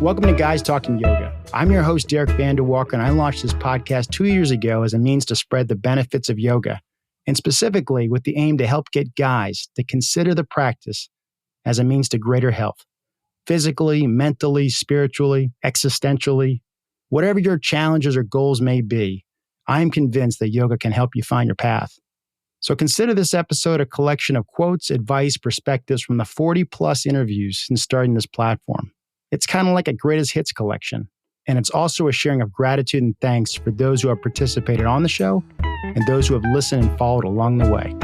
Welcome to Guys Talking Yoga. I'm your host, Derek Vanderwalker, and I launched this podcast 2 years ago as a means to spread the benefits of yoga, and specifically with the aim to help get guys to consider the practice as a means to greater health, physically, mentally, spiritually, existentially. Whatever your challenges or goals may be, I am convinced that yoga can help you find your path. So consider this episode a collection of quotes, advice, perspectives from the 40-plus interviews since starting this platform. It's kind of like a greatest hits collection, and it's also a sharing of gratitude and thanks for those who have participated on the show and those who have listened and followed along the way.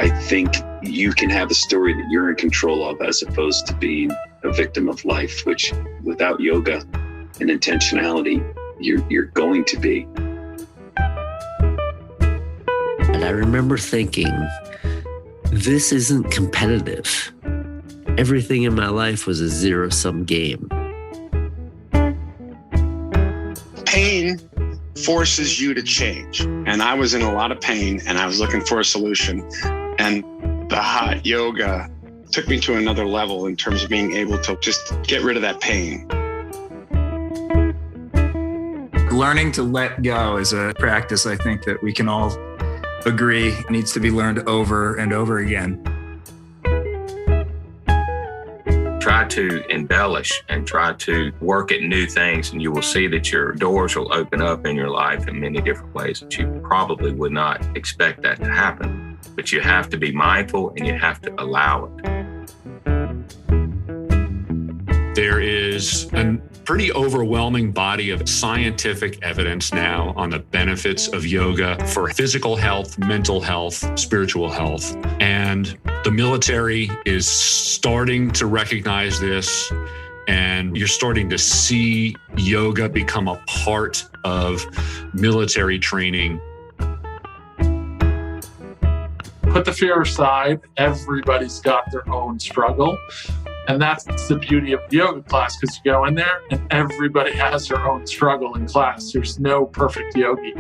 I think you can have a story that you're in control of as opposed to being a victim of life, which without yoga and intentionality, you're going to be. And I remember thinking, this isn't competitive. Everything in my life was a zero-sum game. Pain forces you to change. And I was in a lot of pain and I was looking for a solution. And the hot yoga took me to another level in terms of being able to just get rid of that pain. Learning to let go is a practice I think that we can all agree needs to be learned over and over again. Try to embellish and try to work at new things, and you will see that your doors will open up in your life in many different ways that you probably would not expect that to happen. But you have to be mindful and you have to allow it. There is a pretty overwhelming body of scientific evidence now on the benefits of yoga for physical health, mental health, spiritual health. And the military is starting to recognize this, and you're starting to see yoga become a part of military training. Put the fear aside. Everybody's got their own struggle. And that's the beauty of yoga class, because you go in there and everybody has their own struggle in class. There's no perfect yogi.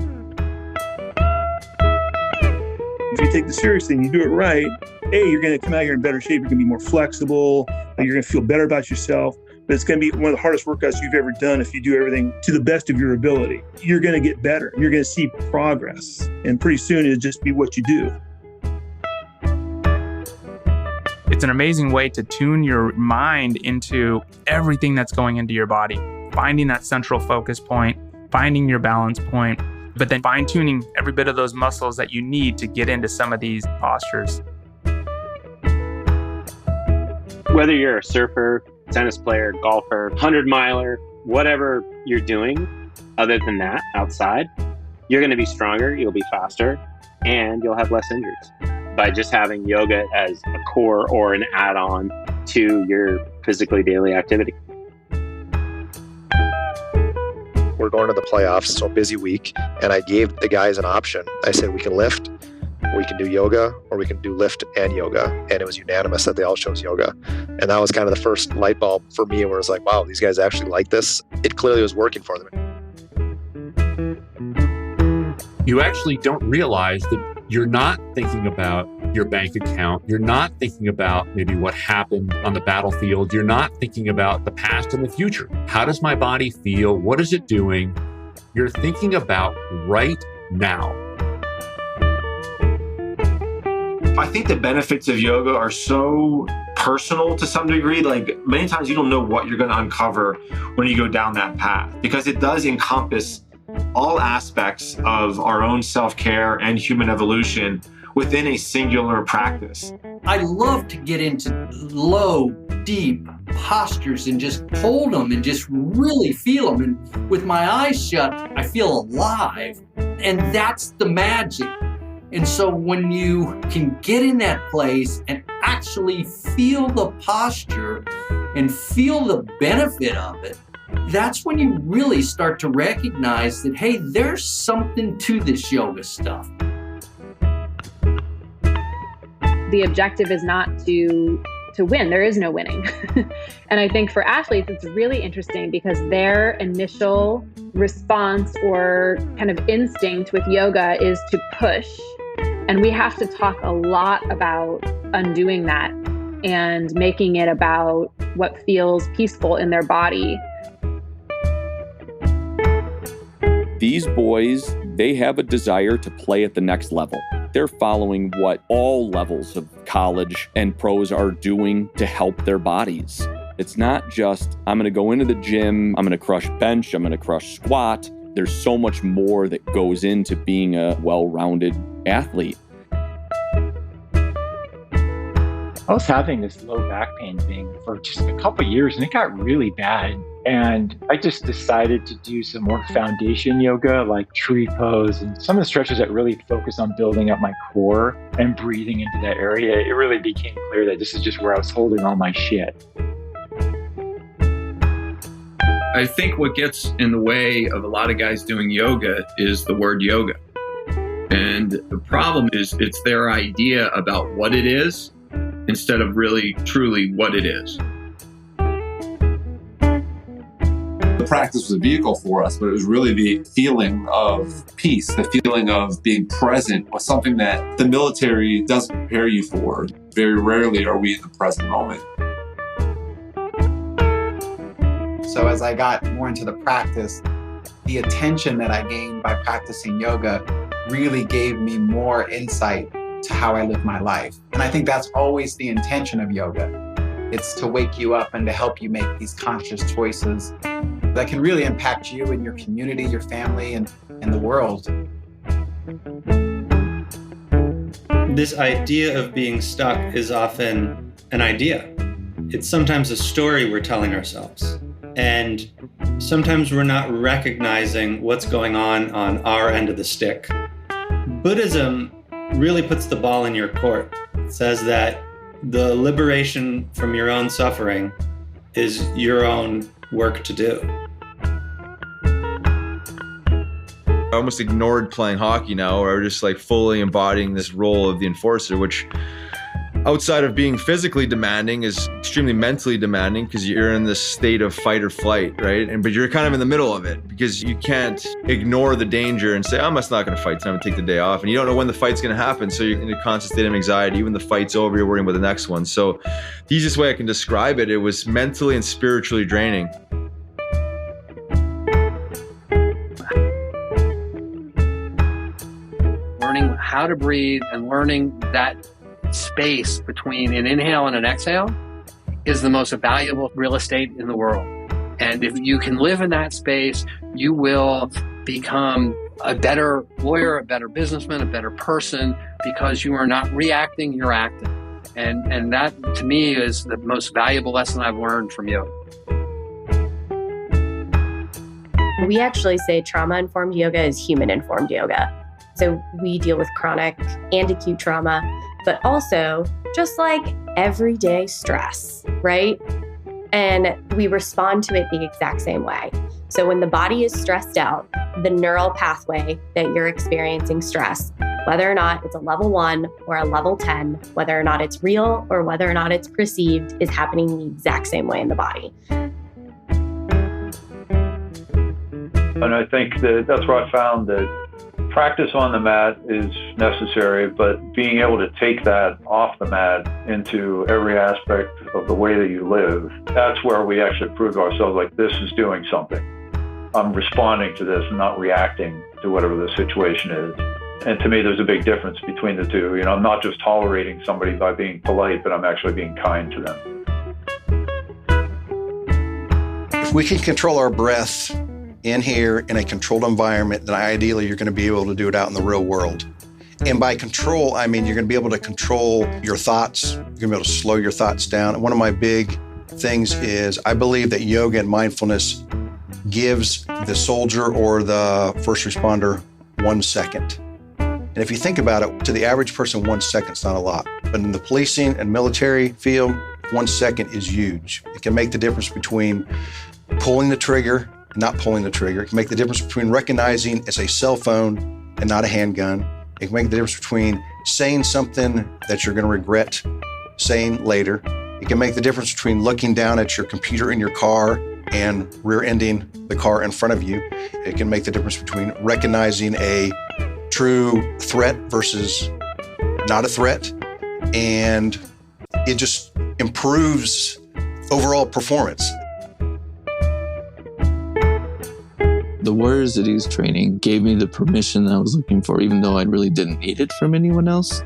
If you take this seriously and you do it right, you're going to come out here in better shape. You're going to be more flexible. You're going to feel better about yourself. But it's going to be one of the hardest workouts you've ever done if you do everything to the best of your ability. You're going to get better. You're going to see progress. And pretty soon it'll just be what you do. It's an amazing way to tune your mind into everything that's going into your body, finding that central focus point, finding your balance point, but then fine-tuning every bit of those muscles that you need to get into some of these postures. Whether you're a surfer, tennis player, golfer, 100-miler, whatever you're doing, other than that, outside, you're going to be stronger, you'll be faster, and you'll have less injuries by just having yoga as a core or an add-on to your physically daily activity. We're going to the playoffs, so busy week, and I gave the guys an option. I said, we can lift, we can do yoga, or we can do lift and yoga, and it was unanimous that they all chose yoga. And that was kind of the first light bulb for me where it was like, wow, these guys actually like this. It clearly was working for them. You actually don't realize that you're not thinking about your bank account. You're not thinking about maybe what happened on the battlefield. You're not thinking about the past and the future. How does my body feel? What is it doing? You're thinking about right now. I think the benefits of yoga are so personal to some degree. Like many times you don't know what you're going to uncover when you go down that path, because it does encompass all aspects of our own self-care and human evolution within a singular practice. I love to get into low, deep postures and just hold them and just really feel them. And with my eyes shut, I feel alive. And that's the magic. And so when you can get in that place and actually feel the posture and feel the benefit of it, that's when you really start to recognize that, hey, there's something to this yoga stuff. The objective is not to win. There is no winning. And I think for athletes, it's really interesting because their initial response or kind of instinct with yoga is to push. And we have to talk a lot about undoing that and making it about what feels peaceful in their body. These boys, they have a desire to play at the next level. They're following what all levels of college and pros are doing to help their bodies. It's not just, I'm going to go into the gym, I'm going to crush bench, I'm going to crush squat. There's so much more that goes into being a well-rounded athlete. I was having this low back pain thing for just a couple of years, and it got really bad. And I just decided to do some more foundation yoga, like tree pose, and some of the stretches that really focus on building up my core and breathing into that area. It really became clear that this is just where I was holding all my shit. I think what gets in the way of a lot of guys doing yoga is the word yoga. And the problem is it's their idea about what it is instead of really, truly what it is. The practice was a vehicle for us, but it was really the feeling of peace, the feeling of being present was something that the military doesn't prepare you for. Very rarely are we in the present moment. So as I got more into the practice, the attention that I gained by practicing yoga really gave me more insight to how I live my life. And I think that's always the intention of yoga. It's to wake you up and to help you make these conscious choices that can really impact you and your community, your family, and the world. This idea of being stuck is often an idea. It's sometimes a story we're telling ourselves. And sometimes we're not recognizing what's going on our end of the stick. Buddhism really puts the ball in your court. It says that the liberation from your own suffering is your own work to do. I almost ignored playing hockey now, or just like fully embodying this role of the enforcer, which outside of being physically demanding is extremely mentally demanding because you're in this state of fight or flight, right? But you're kind of in the middle of it because you can't ignore the danger and say, I'm just not going to fight, so I'm going to take the day off. And you don't know when the fight's going to happen. So you're in a constant state of anxiety. Even the fight's over, you're worrying about the next one. So the easiest way I can describe it, it was mentally and spiritually draining. Learning how to breathe and learning that space between an inhale and an exhale is the most valuable real estate in the world. And if you can live in that space, you will become a better lawyer, a better businessman, a better person, because you are not reacting, you're acting. And that, to me, is the most valuable lesson I've learned from yoga. We actually say trauma-informed yoga is human-informed yoga. So we deal with chronic and acute trauma, but also just like everyday stress, right? And we respond to it the exact same way. So when the body is stressed out, the neural pathway that you're experiencing stress, whether or not it's a level 1 or a level 10, whether or not it's real or whether or not it's perceived, is happening the exact same way in the body. And I think that's where I found that practice on the mat is necessary, but being able to take that off the mat into every aspect of the way that you live, that's where we actually prove to ourselves, like, this is doing something. I'm responding to this and not reacting to whatever the situation is. And to me, there's a big difference between the two. You know, I'm not just tolerating somebody by being polite, but I'm actually being kind to them. If we can control our breath in here in a controlled environment, then ideally you're going to be able to do it out in the real world. And by control, I mean you're going to be able to control your thoughts. You're going to be able to slow your thoughts down. And one of my big things is I believe that yoga and mindfulness gives the soldier or the first responder 1 second. And if you think about it, to the average person, 1 second is not a lot. But in the policing and military field, 1 second is huge. It can make the difference between pulling the trigger and not pulling the trigger. It can make the difference between recognizing it's a cell phone and not a handgun. It can make the difference between saying something that you're going to regret saying later. It can make the difference between looking down at your computer in your car and rear-ending the car in front of you. It can make the difference between recognizing a true threat versus not a threat. And it just improves overall performance. The Warrior Cities training gave me the permission that I was looking for, even though I really didn't need it from anyone else.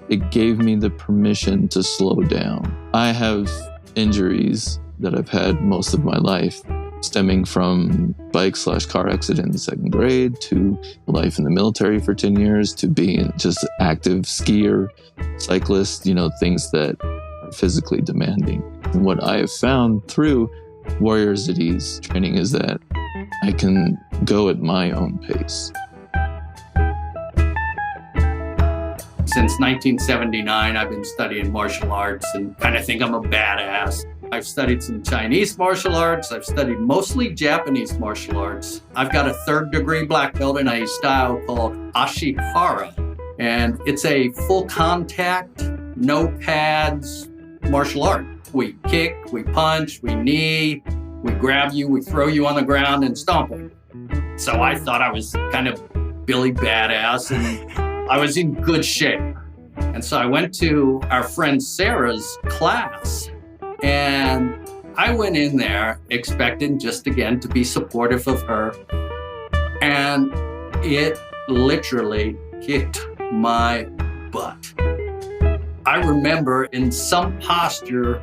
It gave me the permission to slow down. I have injuries that I've had most of my life, stemming from bike/car accident in second grade, to life in the military for 10 years, to being just active skier, cyclist, things that are physically demanding. And what I have found through Warrior Cities training is that I can go at my own pace. Since 1979, I've been studying martial arts and kind of think I'm a badass. I've studied some Chinese martial arts. I've studied mostly Japanese martial arts. I've got a 3rd degree black belt in a style called Ashihara. And it's a full contact, no pads martial art. We kick, we punch, we knee, we grab you, we throw you on the ground and stomp you. So I thought I was kind of Billy Badass and I was in good shape. And so I went to our friend Sarah's class and I went in there expecting just again to be supportive of her. And it literally kicked my butt. I remember in some posture,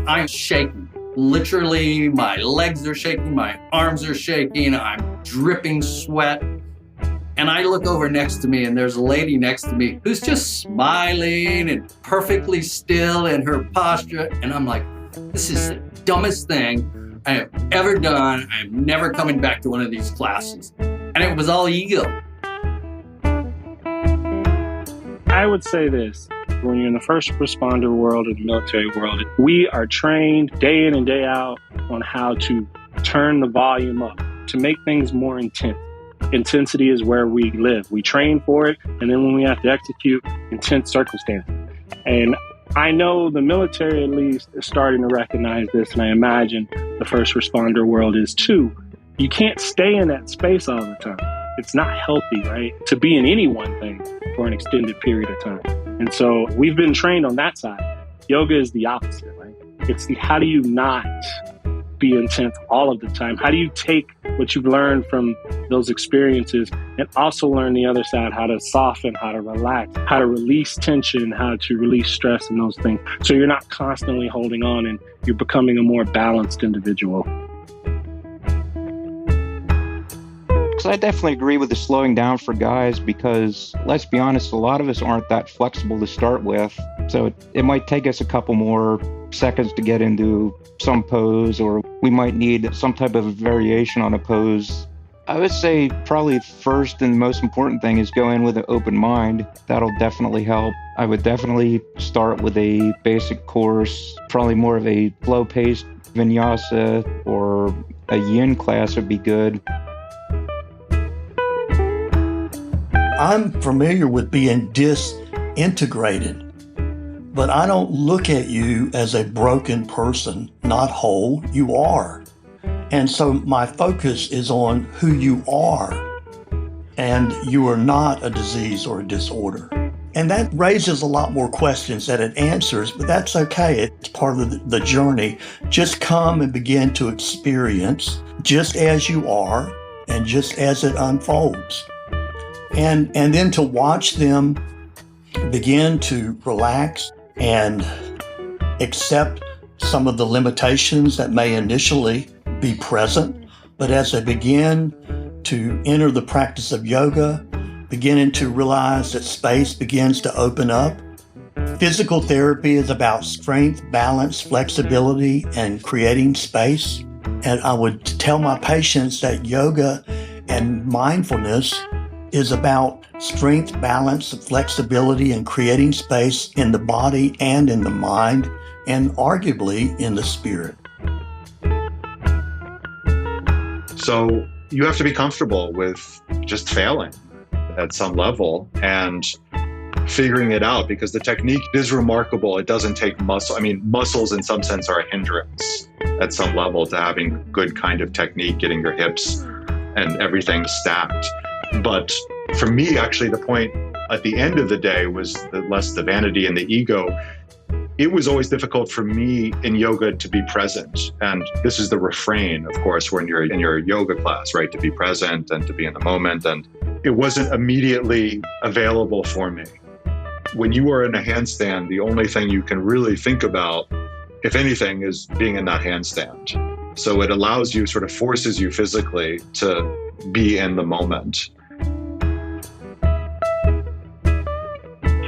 I'm shaking. Literally, my legs are shaking, my arms are shaking, I'm dripping sweat. And I look over next to me and there's a lady next to me who's just smiling and perfectly still in her posture. And I'm like, this is the dumbest thing I have ever done. I'm never coming back to one of these classes. And it was all ego. I would say this. When you're in the first responder world or the military world, we are trained day in and day out on how to turn the volume up, to make things more intense. Intensity is where we live. We train for it, and then when we have to execute, intense circumstances. And I know the military, at least, is starting to recognize this, and I imagine the first responder world is too. You can't stay in that space all the time. It's not healthy, right? To be in any one thing for an extended period of time. And so we've been trained on that side. Yoga is the opposite, right? It's the how do you not be intense all of the time? How do you take what you've learned from those experiences and also learn the other side, how to soften, how to relax, how to release tension, how to release stress and those things. So you're not constantly holding on and you're becoming a more balanced individual. I definitely agree with the slowing down for guys because, let's be honest, a lot of us aren't that flexible to start with. So it might take us a couple more seconds to get into some pose, or we might need some type of variation on a pose. I would say probably first and most important thing is go in with an open mind. That'll definitely help. I would definitely start with a basic course, probably more of a slow-paced vinyasa or a yin class would be good. I'm familiar with being disintegrated, but I don't look at you as a broken person, not whole. You are. And so my focus is on who you are, and you are not a disease or a disorder. And that raises a lot more questions than it answers, but that's okay. It's part of the journey. Just come and begin to experience just as you are and just as it unfolds. And then to watch them begin to relax and accept some of the limitations that may initially be present. But as they begin to enter the practice of yoga, beginning to realize that space begins to open up. Physical therapy is about strength, balance, flexibility, and creating space. And I would tell my patients that yoga and mindfulness is about strength, balance, flexibility, and creating space in the body and in the mind, and arguably in the spirit. So you have to be comfortable with just failing at some level and figuring it out, because the technique is remarkable. It doesn't take muscle. I mean, muscles in some sense are a hindrance at some level to having good kind of technique, getting your hips and everything stacked. But for me, actually, the point at the end of the day was less the vanity and the ego. it was always difficult for me in yoga to be present. And this is the refrain, of course, when you're in your yoga class, right? To be present and to be in the moment. And it wasn't immediately available for me. When you are in a handstand, the only thing you can really think about, if anything, is being in that handstand. So it allows you, sort of forces you physically to be in the moment.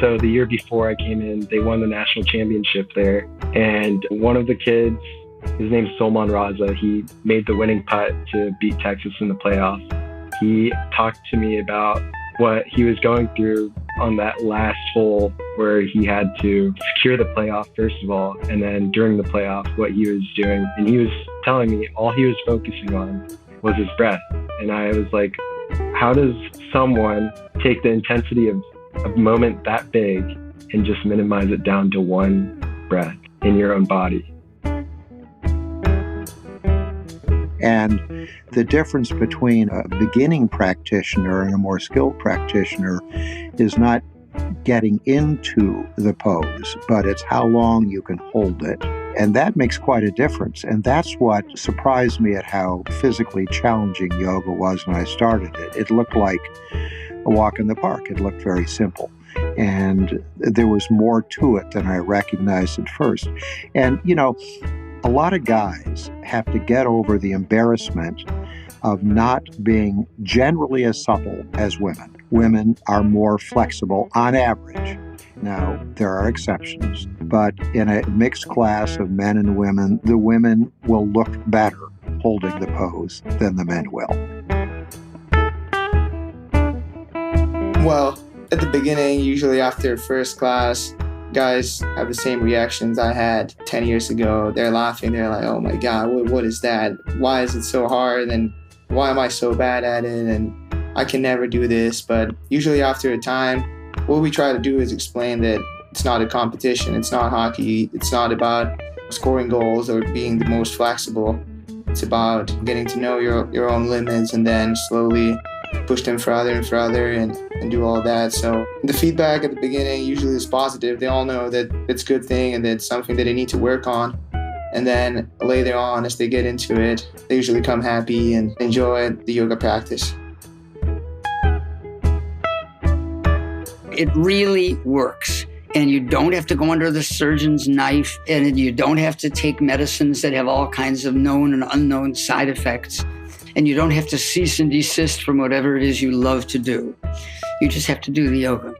So the year before I came in, they won the national championship there. And one of the kids, his name's Solman Raza, he made the winning putt to beat Texas in the playoffs. He talked to me about what he was going through on that last hole where he had to secure the playoff, first of all, and then during the playoff, what he was doing. And he was telling me all he was focusing on was his breath. And I was like, how does someone take the intensity of a moment that big and just minimize it down to one breath in your own body? And the difference between a beginning practitioner and a more skilled practitioner is not getting into the pose, but it's how long you can hold it. And that makes quite a difference. And that's what surprised me at how physically challenging yoga was when I started it. It looked like a walk in the park. It looked very simple. And there was more to it than I recognized at first. And, you know, a lot of guys have to get over the embarrassment of not being generally as supple as women. Women are more flexible on average. Now, there are exceptions, but in a mixed class of men and women, the women will look better holding the pose than the men will. Well, at the beginning, usually after first class, guys have the same reactions I had 10 years ago. They're laughing. They're like, oh my God, what is that? Why is it so hard? And why am I so bad at it? And I can never do this. But usually after a time, what we try to do is explain that it's not a competition. It's not hockey. It's not about scoring goals or being the most flexible. It's about getting to know your own limits and then slowly push them further and further and do all that. So the feedback at the beginning usually is positive. They all know that it's a good thing and that it's something that they need to work on. And then later on, as they get into it, they usually come happy and enjoy the yoga practice. It really works. And you don't have to go under the surgeon's knife, and you don't have to take medicines that have all kinds of known and unknown side effects. And you don't have to cease and desist from whatever it is you love to do. You just have to do the yoga.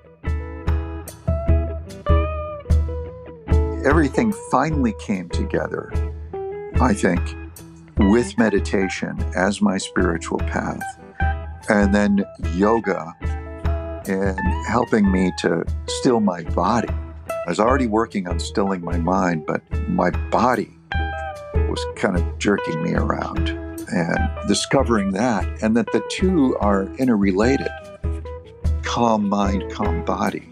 Everything finally came together, I think, with meditation as my spiritual path, and then yoga and helping me to still my body. I was already working on stilling my mind, but my body was kind of jerking me around, and discovering that, and that the two are interrelated. Calm mind, calm body.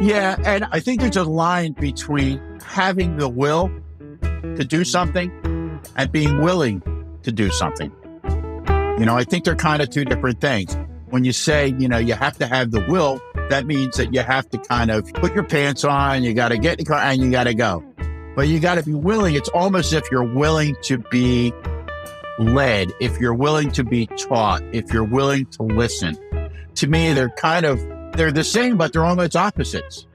Yeah, and I think there's a line between having the will to do something and being willing to do something. You know, I think they're kind of two different things. When you say, you know, you have to have the will, that means that you have to kind of put your pants on, you got to get in the car, and you got to go. But you got to be willing. It's almost if you're willing to be led, if you're willing to be taught, if you're willing to listen. To me, they're the same, but they're almost opposites.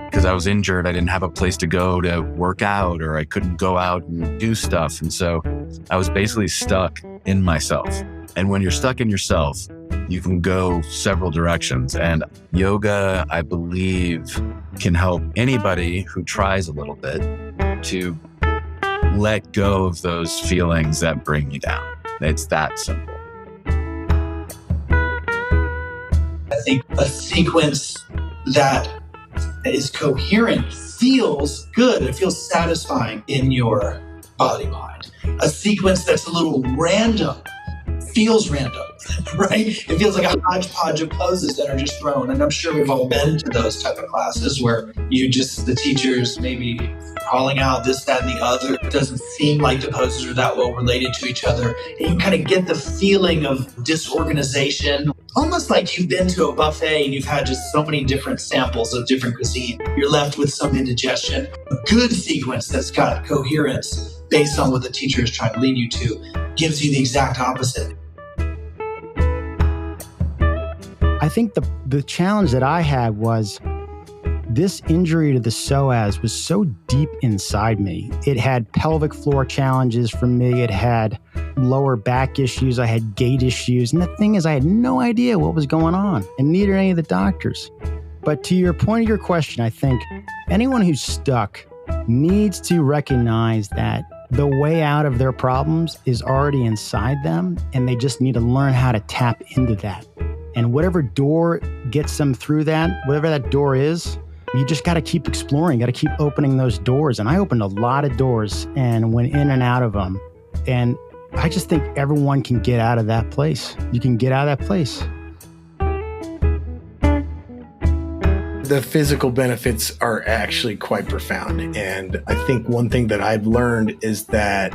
Because I was injured, I didn't have a place to go to work out, or I couldn't go out and do stuff. And so I was basically stuck in myself. And when you're stuck in yourself, you can go several directions. And yoga, I believe, can help anybody who tries a little bit to let go of those feelings that bring you down. It's that simple. I think a sequence that is coherent feels good. It feels satisfying in your body mind. A sequence that's a little random feels random, right? It feels like a hodgepodge of poses that are just thrown. And I'm sure we've all been to those type of classes where the teachers maybe crawling out, this, that, and the other. It doesn't seem like the poses are that well related to each other. And you kind of get the feeling of disorganization, almost like you've been to a buffet and you've had just so many different samples of different cuisine. You're left with some indigestion. A good sequence that's got coherence based on what the teacher is trying to lead you to gives you the exact opposite. I think the challenge that I had was this injury to the psoas was so deep inside me. It had pelvic floor challenges for me. It had lower back issues. I had gait issues. And the thing is, I had no idea what was going on, and neither any of the doctors. But to your point of your question, I think anyone who's stuck needs to recognize that the way out of their problems is already inside them, and they just need to learn how to tap into that. And whatever door gets them through that, whatever that door is, you just got to keep exploring, got to keep opening those doors. And I opened a lot of doors and went in and out of them. And I just think everyone can get out of that place. You can get out of that place. The physical benefits are actually quite profound. And I think one thing that I've learned is that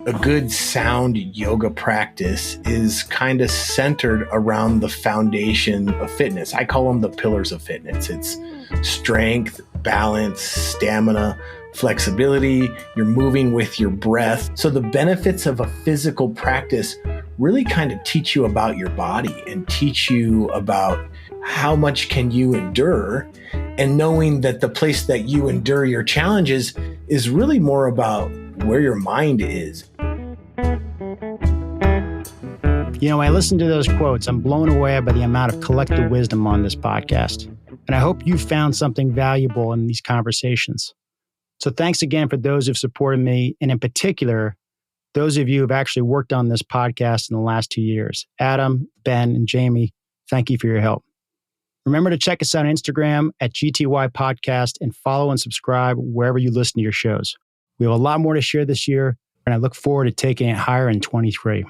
a good sound yoga practice is kind of centered around the foundation of fitness. I call them the pillars of fitness. It's strength, balance, stamina, flexibility. You're moving with your breath. So the benefits of a physical practice really kind of teach you about your body and teach you about how much can you endure, and knowing that the place that you endure your challenges is really more about where your mind is. You know, I listen to those quotes. I'm blown away by the amount of collective wisdom on this podcast. And I hope you found something valuable in these conversations. So thanks again for those who've supported me, and in particular, those of you who've actually worked on this podcast in the last 2 years. Adam, Ben, and Jamie, thank you for your help. Remember to check us out on Instagram at GTY Podcast and follow and subscribe wherever you listen to your shows. We have a lot more to share this year, and I look forward to taking it higher in 23.